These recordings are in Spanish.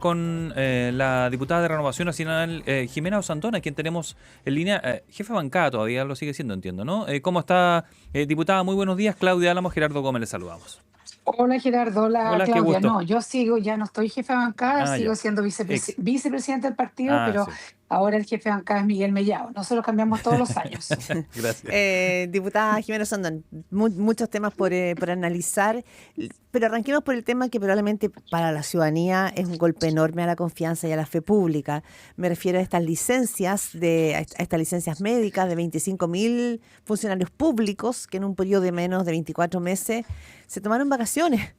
con la diputada de Renovación Nacional, Jimena Osandón, a quien tenemos en línea. Jefe de bancada todavía lo sigue siendo, entiendo, ¿no? ¿Cómo está, diputada? Muy buenos días. Claudia Álamo, Gerardo Gómez, le saludamos. Hola Gerardo, hola Hola, qué Claudia. gusto. No, yo sigo, ya no estoy jefe de bancada, Ah, sigo ya. siendo Ex. vicepresidente del partido, Ah, pero sí. ahora el jefe de bancada es Miguel Mellado. Nosotros cambiamos todos los años. Gracias. Diputada Jimena Sandón, muchos temas por analizar, pero arranquemos por el tema que probablemente para la ciudadanía es un golpe enorme a la confianza y a la fe pública. Me refiero a estas licencias, a estas licencias médicas de 25.000 funcionarios públicos que en un periodo de menos de 24 meses se tomaron vacaciones.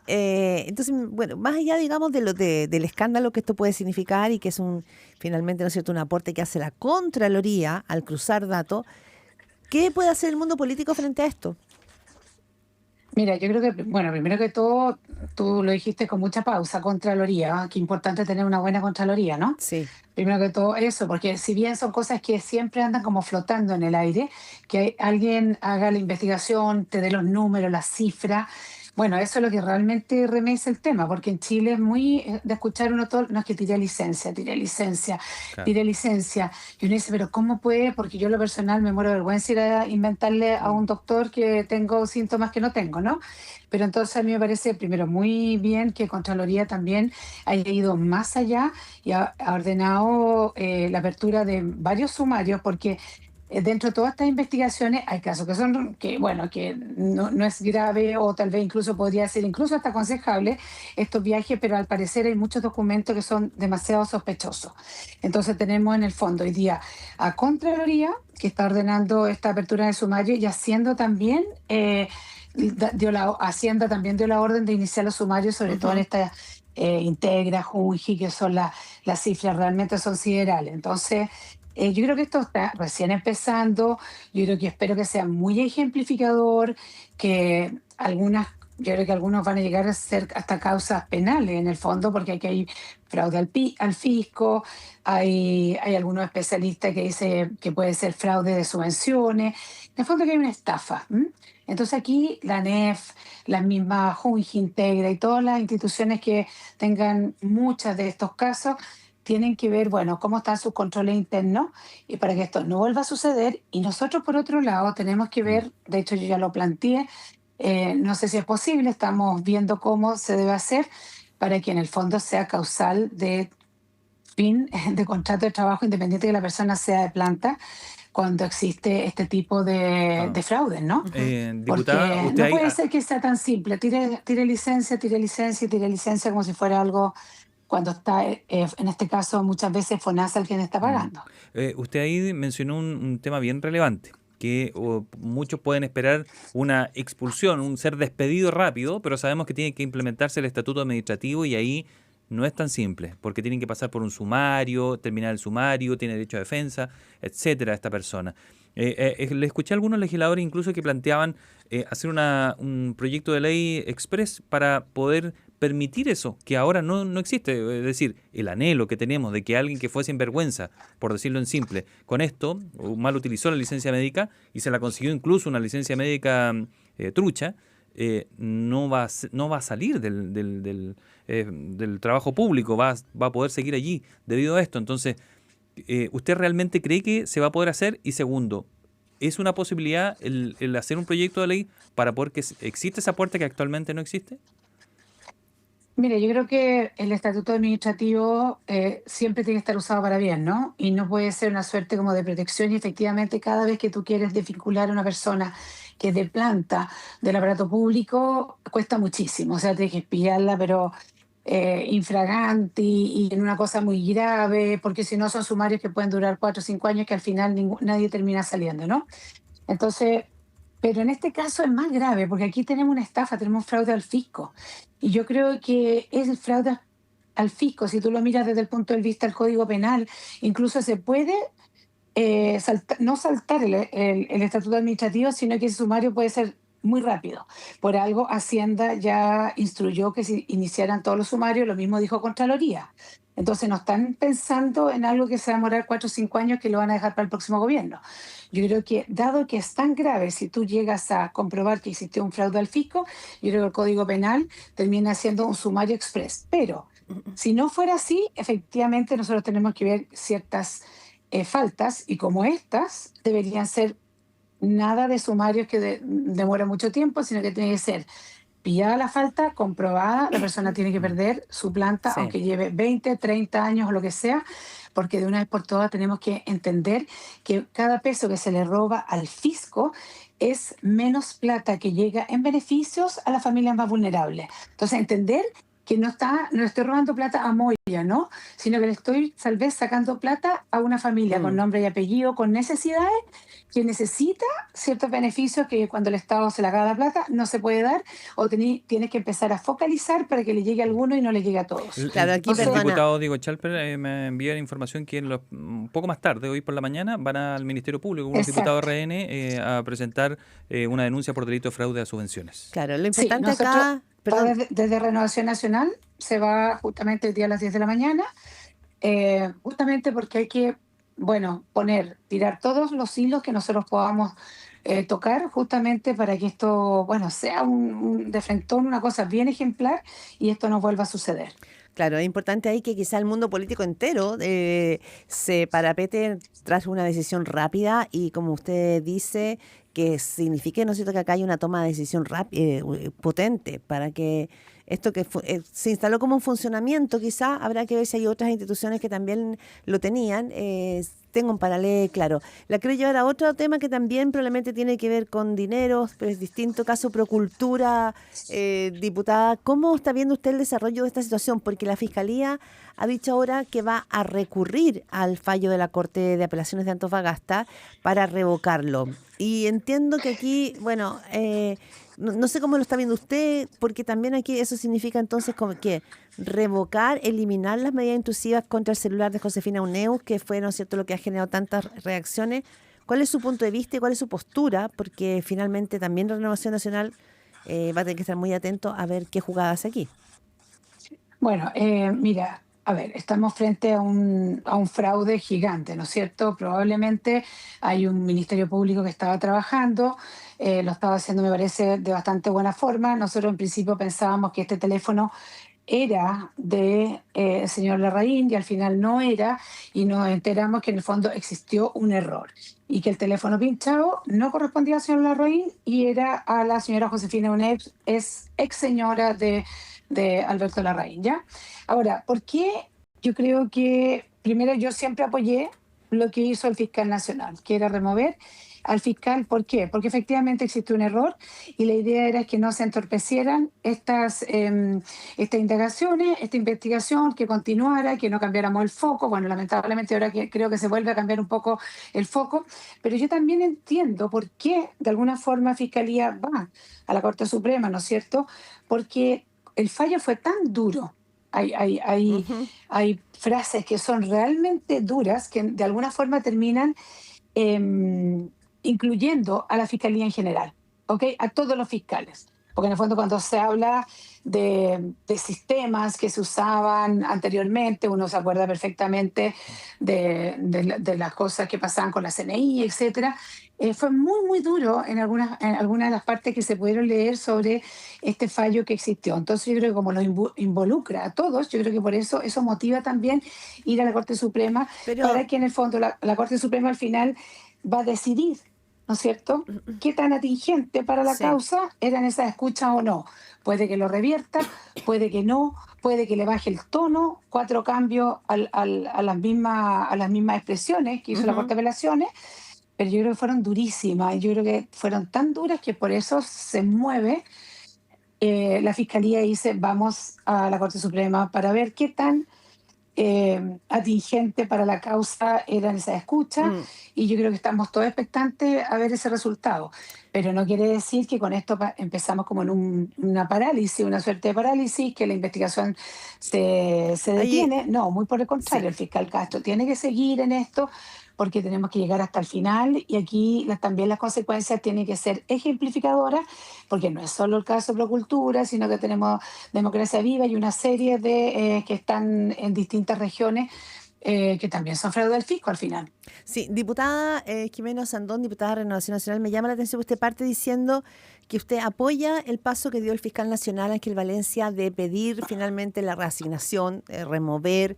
Entonces, bueno, más allá, digamos, del escándalo que esto puede significar y que es finalmente, ¿no es cierto?, un aporte que hace la Contraloría al cruzar datos, ¿qué puede hacer el mundo político frente a esto? Mira, yo creo que, bueno, primero que todo, tú lo dijiste con mucha pausa, Contraloría, ¿ah? Qué importante tener una buena Contraloría, ¿no? Sí. Primero que todo eso, porque si bien son cosas que siempre andan como flotando en el aire, que alguien haga la investigación, te dé los números, las cifras, bueno, eso es lo que realmente remece el tema, porque en Chile es muy de escuchar uno todo, no es que tiré licencia, tiré licencia, Claro. tiré licencia, y uno dice, pero ¿cómo puede? Porque yo en lo personal me muero de vergüenza ir a inventarle a un doctor que tengo síntomas que no tengo, ¿no? Pero entonces a mí me parece primero muy bien que Contraloría también haya ido más allá y ha ordenado la apertura de varios sumarios, porque dentro de todas estas investigaciones hay casos que son, que bueno, que no es grave o tal vez incluso podría ser incluso hasta aconsejable estos viajes, pero al parecer hay muchos documentos que son demasiado sospechosos. Entonces tenemos en el fondo hoy día a Contraloría, que está ordenando esta apertura de sumario y haciendo también... Hacienda también dio la orden de iniciar los sumarios, sobre todo en Ujú. esta Integra, Junji, que son las cifras realmente son siderales. Entonces, yo creo que esto está recién empezando, yo creo que espero que sea muy ejemplificador, que yo creo que algunos van a llegar a ser hasta causas penales en el fondo, porque aquí hay fraude al fisco, hay algunos especialistas que dicen que puede ser fraude de subvenciones, en el fondo que hay una estafa. ¿M? Entonces aquí la NEF, las mismas Junji, Integra y todas las instituciones que tengan muchos de estos casos tienen que ver, bueno, cómo están sus controles internos y para que esto no vuelva a suceder. Y nosotros, por otro lado, tenemos que Mm. ver, de hecho yo ya lo planteé, no sé si es posible, estamos viendo cómo se debe hacer para que en el fondo sea causal de fin de contrato de trabajo independiente que la persona sea de planta cuando existe este tipo Ah. de fraudes, ¿no? Ujú. Diputada, Porque usted no ahí. puede ser que sea tan simple, tire licencia, tire licencia y tire licencia como si fuera algo cuando está, en este caso, muchas veces FONASA el quien está Mm. pagando. Usted ahí mencionó un tema bien relevante, que muchos pueden esperar una expulsión, un ser despedido rápido, pero sabemos que tiene que implementarse el estatuto administrativo y ahí no es tan simple, porque tienen que pasar por un sumario, terminar el sumario, tiene derecho a defensa, etcétera, esta persona. Le escuché a algunos legisladores incluso que planteaban hacer un proyecto de ley express para poder permitir eso, que ahora no existe. Es decir, el anhelo que tenemos de que alguien que fue sin vergüenza, por decirlo en simple, con esto, mal utilizó la licencia médica y se la consiguió incluso una licencia médica trucha, no va a salir del trabajo público, va a poder seguir allí debido a esto. Entonces, ¿usted realmente cree que se va a poder hacer? Y segundo, ¿es una posibilidad el hacer un proyecto de ley para poder que exista esa puerta que actualmente no existe? Mire, yo creo que el estatuto administrativo siempre tiene que estar usado para bien, ¿no? Y no puede ser una suerte como de protección y efectivamente cada vez que tú quieres desvincular a una persona que es de planta del aparato público, cuesta muchísimo. O sea, tienes que espiarla, pero infraganti y en una cosa muy grave, porque si no son sumarios que pueden durar 4 o 5 años que al final nadie termina saliendo, ¿no? Entonces, pero en este caso es más grave, porque aquí tenemos una estafa, tenemos fraude al fisco. Y yo creo que es el fraude al fisco, si tú lo miras desde el punto de vista del Código Penal, incluso se puede no saltar el estatuto administrativo, sino que ese sumario puede ser muy rápido. Por algo, Hacienda ya instruyó que se iniciaran todos los sumarios, lo mismo dijo Contraloría. Entonces, no están pensando en algo que se va a demorar 4 o 5 años que lo van a dejar para el próximo gobierno. Yo creo que, dado que es tan grave, si tú llegas a comprobar que existió un fraude al fisco, yo creo que el Código Penal termina siendo un sumario express. Pero Si no fuera así, efectivamente nosotros tenemos que ver ciertas faltas y como estas deberían ser nada de sumarios que demora mucho tiempo, sino que tiene que ser pillada la falta, comprobada, la persona tiene que Mm, perder su planta, Sí. aunque lleve 20, 30 años o lo que sea, porque de una vez por todas tenemos que entender que cada peso que se le roba al fisco es menos plata que llega en beneficios a las familias más vulnerables. Entonces, entender que no le estoy robando plata a Moya, ¿no? Sino que le estoy tal vez sacando plata a una familia con Mm. nombre y apellido, con necesidades, que necesita ciertos beneficios que cuando el Estado se le haga la plata no se puede dar, o tienes que empezar a focalizar para que le llegue a alguno y no le llegue a todos. Claro, aquí, Entonces, El perdona. diputado Diego Chalper me envía la información que un poco más tarde, hoy por la mañana, van al Ministerio Público, unos diputados exacto. RN, a presentar una denuncia por delito de fraude a subvenciones. Claro, lo Sí, importante nosotros acá, va perdón, desde Renovación Nacional, se va justamente el día a las 10 de la mañana, justamente porque hay que, bueno, tirar todos los hilos que nosotros podamos tocar, justamente para que esto, bueno, sea de frentón, una cosa bien ejemplar y esto no vuelva a suceder. claro, es importante ahí que quizá el mundo político entero se parapete tras una decisión rápida y como usted dice, que signifique, ¿no es cierto?, que acá hay una toma de decisión rápida, potente, para que esto que se instaló como un funcionamiento, quizá habrá que ver si hay otras instituciones que también lo tenían, tengo un paralelo claro. La quiero llevar a otro tema que también probablemente tiene que ver con dineros, pero es distinto, caso Procultura, diputada. ¿Cómo está viendo usted el desarrollo de esta situación? Porque la Fiscalía ha dicho ahora que va a recurrir al fallo de la Corte de Apelaciones de Antofagasta para revocarlo. Y entiendo que aquí, bueno, no sé cómo lo está viendo usted, porque también aquí eso significa entonces como que revocar, eliminar las medidas intrusivas contra el celular de Josefina Uneus, que fue, ¿no es cierto?, lo que ha generado tantas reacciones. ¿Cuál es su punto de vista y cuál es su postura? Porque finalmente también la Renovación Nacional va a tener que estar muy atento a ver qué jugada hace aquí. Bueno, mira, a ver, estamos frente a un fraude gigante, ¿no es cierto? Probablemente hay un ministerio público que estaba trabajando, lo estaba haciendo, me parece, de bastante buena forma. Nosotros en principio pensábamos que este teléfono era de el señor Larraín y al final no era, y nos enteramos que en el fondo existió un error y que el teléfono pinchado no correspondía al señor Larraín y era a la señora Josefina Unep, es ex señora de Alberto Larraín, ¿ya? Ahora, ¿por qué? Yo creo que primero yo siempre apoyé lo que hizo el fiscal nacional, que era remover al fiscal. ¿Por qué? Porque efectivamente existe un error y la idea era que no se entorpecieran estas indagaciones, esta investigación, que continuara, que no cambiáramos el foco. Bueno, lamentablemente ahora creo que se vuelve a cambiar un poco el foco, pero yo también entiendo por qué de alguna forma Fiscalía va a la Corte Suprema, ¿no es cierto? Porque el fallo fue tan duro. Hay, hay, hay, Ujú. hay frases que son realmente duras que de alguna forma terminan eh, incluyendo a la fiscalía en general, ¿ok? A todos los fiscales. Porque en el fondo cuando se habla de sistemas que se usaban anteriormente, uno se acuerda perfectamente de las cosas que pasaban con la CNI, etcétera. Fue muy, muy duro en algunas de las partes que se pudieron leer sobre este fallo que existió. Entonces yo creo que como lo involucra a todos, yo creo que por eso motiva también ir a la Corte Suprema, para Pero, que en el fondo la Corte Suprema al final va a decidir, ¿no es cierto?, qué tan atingente para la sí. causa eran esas escuchas o no. Puede que lo revierta, puede que no, puede que le baje el tono, 4 cambios a las mismas expresiones que hizo la Ujú. Corte de Apelaciones, pero yo creo que fueron durísimas, yo creo que fueron tan duras que por eso se mueve la Fiscalía y dice, vamos a la Corte Suprema para ver qué tan atingente para la causa eran esas escuchas, Mm. y yo creo que estamos todos expectantes a ver ese resultado. Pero no quiere decir que con esto empezamos como en una parálisis, una suerte de parálisis, que la investigación se Ahí, detiene. No, muy por el sí. contrario, el fiscal Castro tiene que seguir en esto porque tenemos que llegar hasta el final y aquí también las consecuencias tienen que ser ejemplificadoras, porque no es solo el caso de Procultura, sino que tenemos Democracia Viva y una serie de que están en distintas regiones que también son fraude del fisco al final. Sí, diputada Jimena Sandón, diputada de Renovación Nacional, me llama la atención que usted parte diciendo que usted apoya el paso que dio el fiscal nacional Ángel Valencia de pedir finalmente la reasignación, remover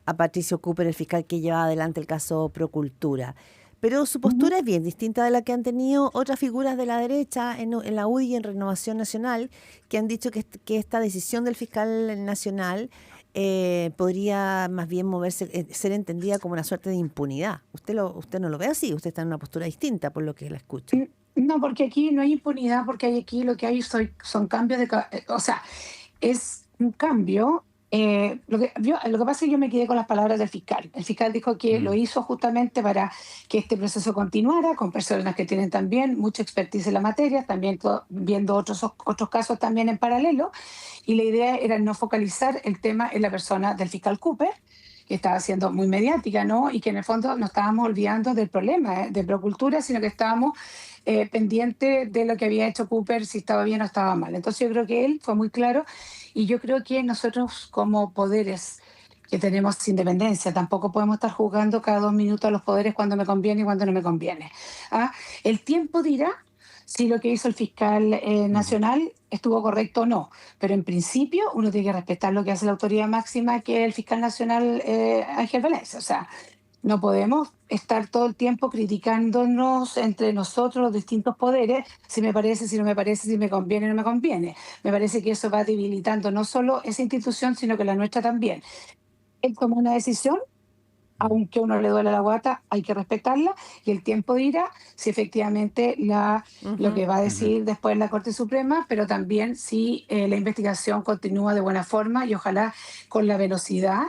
a Patricio Cooper, el fiscal que llevaba adelante el caso Procultura. Pero su postura es bien distinta de la que han tenido otras figuras de la derecha en la UDI y en Renovación Nacional, que han dicho que esta decisión del fiscal nacional podría más bien ser entendida como una suerte de impunidad. Usted no lo ve así, usted está en una postura distinta por lo que la escucho. No, porque aquí no hay impunidad, porque aquí lo que hay son cambios o sea, es un cambio. Lo que pasa es que yo me quedé con las palabras del fiscal. El fiscal dijo que lo hizo justamente para que este proceso continuara, con personas que tienen también mucha expertise en la materia, también viendo otros casos también en paralelo, y la idea era no focalizar el tema en la persona del fiscal Cooper, que estaba siendo muy mediática, ¿no? Y que en el fondo no estábamos olvidando del problema de Procultura, sino que estábamos pendientes de lo que había hecho Cooper, si estaba bien o estaba mal. Entonces yo creo que él fue muy claro, y yo creo que nosotros como poderes que tenemos independencia, tampoco podemos estar jugando cada 2 minutos a los poderes cuando me conviene y cuando no me conviene. ¿Ah? El tiempo dirá si lo que hizo el fiscal nacional estuvo correcto o no, pero en principio uno tiene que respetar lo que hace la autoridad máxima, que es el fiscal nacional Ángel Valencia. O sea, no podemos estar todo el tiempo criticándonos entre nosotros los distintos poderes, si me parece, si no me parece, si me conviene o no me conviene. Me parece que eso va debilitando no solo esa institución, sino que la nuestra también. Él tomó una decisión, aunque a uno le duele la guata, hay que respetarla, y el tiempo dirá si efectivamente lo que va a decir después la Corte Suprema, pero también si la investigación continúa de buena forma y ojalá con la velocidad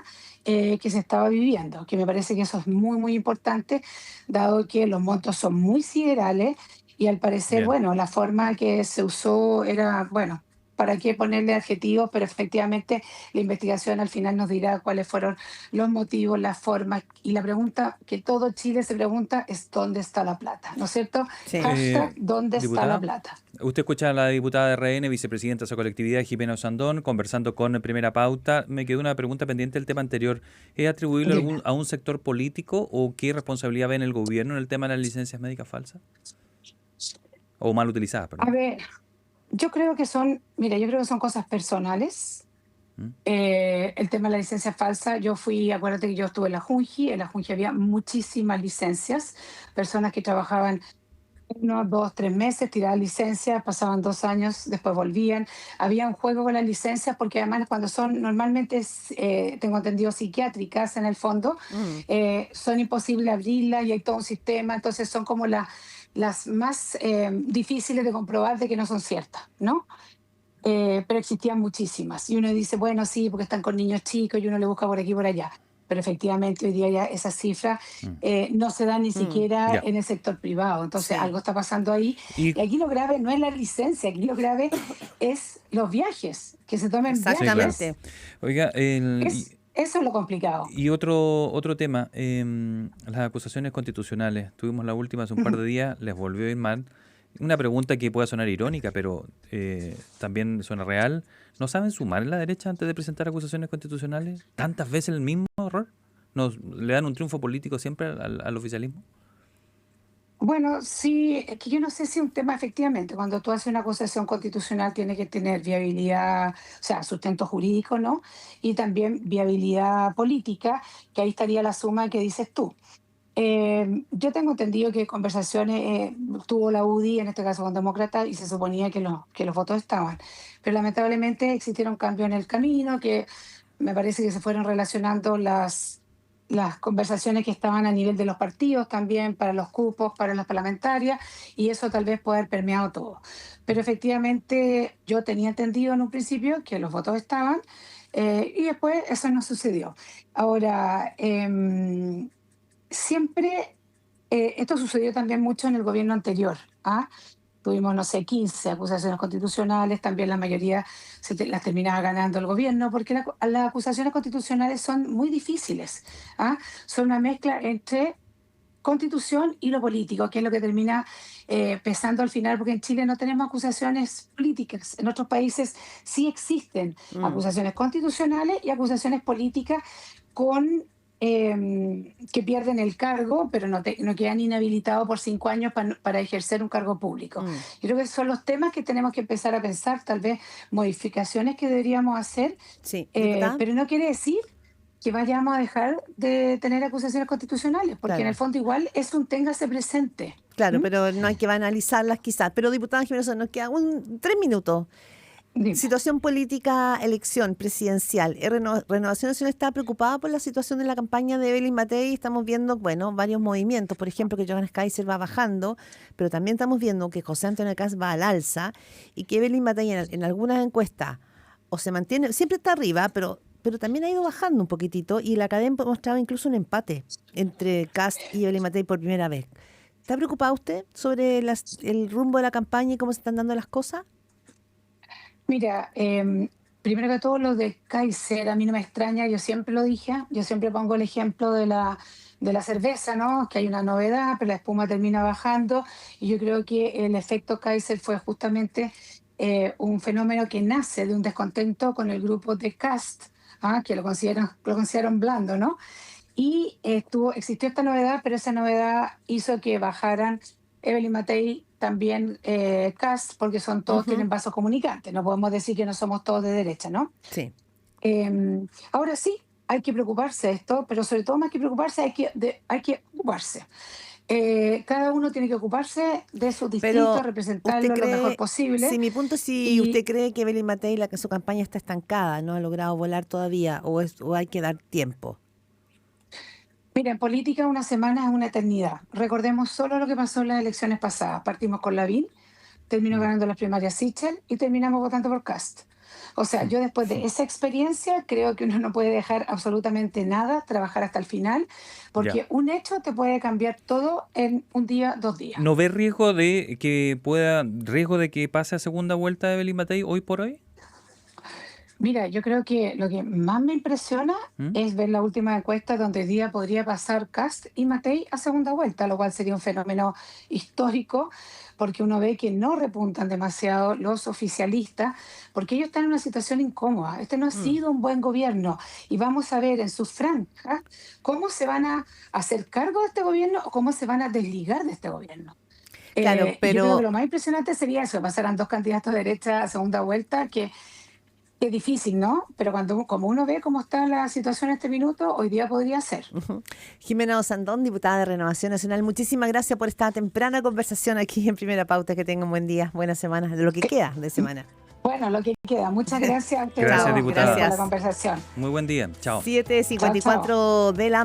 que se estaba viviendo, que me parece que eso es muy, muy importante, dado que los montos son muy siderales y al parecer, Bien. bueno, la forma que se usó era, bueno, ¿para qué ponerle adjetivos? Pero efectivamente la investigación al final nos dirá cuáles fueron los motivos, las formas, y la pregunta que todo Chile se pregunta es ¿dónde está la plata? ¿No es cierto? Sí. Hashtag ¿dónde está Diputada, la plata? usted escucha a la diputada de RN, vicepresidenta de esa colectividad, Jimena Sandón, conversando con Primera Pauta. Me quedó una pregunta pendiente del tema anterior. ¿Es atribuirlo Dime. a un sector político o qué responsabilidad ve en el gobierno en el tema de las licencias médicas falsas? O mal utilizadas, A perdón. ver, yo creo que son cosas personales. ¿Mm? El tema de la licencia falsa, acuérdate que yo estuve en la Junji había muchísimas licencias, personas que trabajaban 1, 2, 3 meses, tiraban licencias, pasaban 2 años, después volvían. Había un juego con las licencias porque además cuando son normalmente, tengo entendido, psiquiátricas en el fondo, son imposibles abrirlas y hay todo un sistema, entonces son como las más difíciles de comprobar de que no son ciertas, ¿no? Pero existían muchísimas. Y uno dice, bueno, sí, porque están con niños chicos y uno le busca por aquí y por allá. Pero efectivamente hoy día ya esas cifras no se dan ni siquiera Ya. en el sector privado. Entonces Sí. algo está pasando ahí. Y Y aquí lo grave no es la licencia, aquí lo grave es los viajes, que se tomen sí, claro. viajes. Exactamente. Oiga, Eso es lo complicado. y otro tema, las acusaciones constitucionales. Tuvimos la última hace un par de días, les volvió a ir mal. Una pregunta que pueda sonar irónica, pero también suena real. ¿No saben sumar en la derecha antes de presentar acusaciones constitucionales? ¿Tantas veces el mismo error? ¿Le dan un triunfo político siempre al oficialismo? Bueno, sí, es que yo no sé si un tema efectivamente, cuando tú haces una acusación constitucional tiene que tener viabilidad, o sea, sustento jurídico, ¿no? Y también viabilidad política, que ahí estaría la suma que dices tú. Yo tengo entendido que conversaciones tuvo la UDI, en este caso con demócratas, y se suponía que los votos estaban. Pero lamentablemente existieron cambios en el camino, que me parece que se fueron relacionando las conversaciones que estaban a nivel de los partidos también, para los cupos, para las parlamentarias, y eso tal vez puede haber permeado todo. Pero efectivamente yo tenía entendido en un principio que los votos estaban, y después eso no sucedió. Ahora, siempre, esto sucedió también mucho en el gobierno anterior, ¿ah? Tuvimos, no sé, 15 acusaciones constitucionales, también la mayoría las terminaba ganando el gobierno, porque las acusaciones constitucionales son muy difíciles, ¿ah? Son una mezcla entre constitución y lo político, que es lo que termina pesando al final, porque en Chile no tenemos acusaciones políticas. En otros países sí existen acusaciones constitucionales y acusaciones políticas con que pierden el cargo, pero no quedan inhabilitados por 5 años para ejercer un cargo público. Mm, Yo creo que esos son los temas que tenemos que empezar a pensar, tal vez modificaciones que deberíamos hacer, sí, diputada. pero no quiere decir que vayamos a dejar de tener acusaciones constitucionales, porque en el Claro. fondo igual es un téngase presente. Claro, ¿Mm? pero no hay que banalizarlas quizás. Pero diputada Jiménez, nos queda 3 minutos. Dime. Situación política, elección presidencial. Renovación Nacional está preocupada por la situación de la campaña de Evelyn Matei. Estamos viendo, bueno, varios movimientos. Por ejemplo, que Johannes Kaiser va bajando, pero también estamos viendo que José Antonio Kast va al alza y que Evelyn Matei en algunas encuestas o se mantiene, siempre está arriba, pero también ha ido bajando un poquitito y la cadena mostraba incluso un empate entre Kast y Evelyn Matei por primera vez. ¿Está preocupada usted sobre el rumbo de la campaña y cómo se están dando las cosas? Mira, primero que todo lo de Kaiser, a mí no me extraña, yo siempre lo dije, yo siempre pongo el ejemplo de la cerveza, ¿no? Que hay una novedad, pero la espuma termina bajando, y yo creo que el efecto Kaiser fue justamente un fenómeno que nace de un descontento con el grupo de Cast, que lo consideran blando, ¿no? Y existió esta novedad, pero esa novedad hizo que bajaran Evelyn Matei, también Kast, porque todos Ujú, tienen vasos comunicantes. No podemos decir que no somos todos de derecha, ¿no? sí. Ahora sí, hay que preocuparse de esto, pero sobre todo más que preocuparse, hay que ocuparse. Cada uno tiene que ocuparse de sus distritos, Pero usted representarlo lo mejor cree, posible. si mi punto es si usted Y cree que Evelyn Matei, que su campaña está estancada, no ha logrado volar todavía, o hay que dar tiempo. mira, en política una semana es una eternidad. Recordemos solo lo que pasó en las elecciones pasadas. Partimos con Lavín, terminó Mm, ganando las primarias Sichel y terminamos votando por Cast. O sea, mm. yo después de esa experiencia creo que uno no puede dejar absolutamente nada, trabajar hasta el final, Ya. porque un hecho te puede cambiar todo en un día, 2 días. ¿No ve riesgo de que pase a segunda vuelta Evelyn Matei hoy por hoy? Mira, yo creo que lo que más me impresiona ¿Mm? es ver la última encuesta donde hoy día podría pasar Cast y Matei a segunda vuelta, lo cual sería un fenómeno histórico, porque uno ve que no repuntan demasiado los oficialistas, porque ellos están en una situación incómoda. Este no ha Mm, sido un buen gobierno, y vamos a ver en sus franjas cómo se van a hacer cargo de este gobierno o cómo se van a desligar de este gobierno. claro, Y yo creo que pero lo más impresionante sería eso, que pasaran dos candidatos de derecha a segunda vuelta, que es difícil, ¿no? Pero como uno ve cómo está la situación en este minuto, hoy día podría ser. ujú. Jimena Osandón, diputada de Renovación Nacional, muchísimas gracias por esta temprana conversación aquí en Primera Pauta. Que tengan un buen día, buena semana, lo que queda de semana. Bueno, lo que queda. Muchas gracias a ustedes Gracias, Chao, dos diputada. por la gracias. conversación. Muy buen día. Chao. Chao, chao. 7:54 de la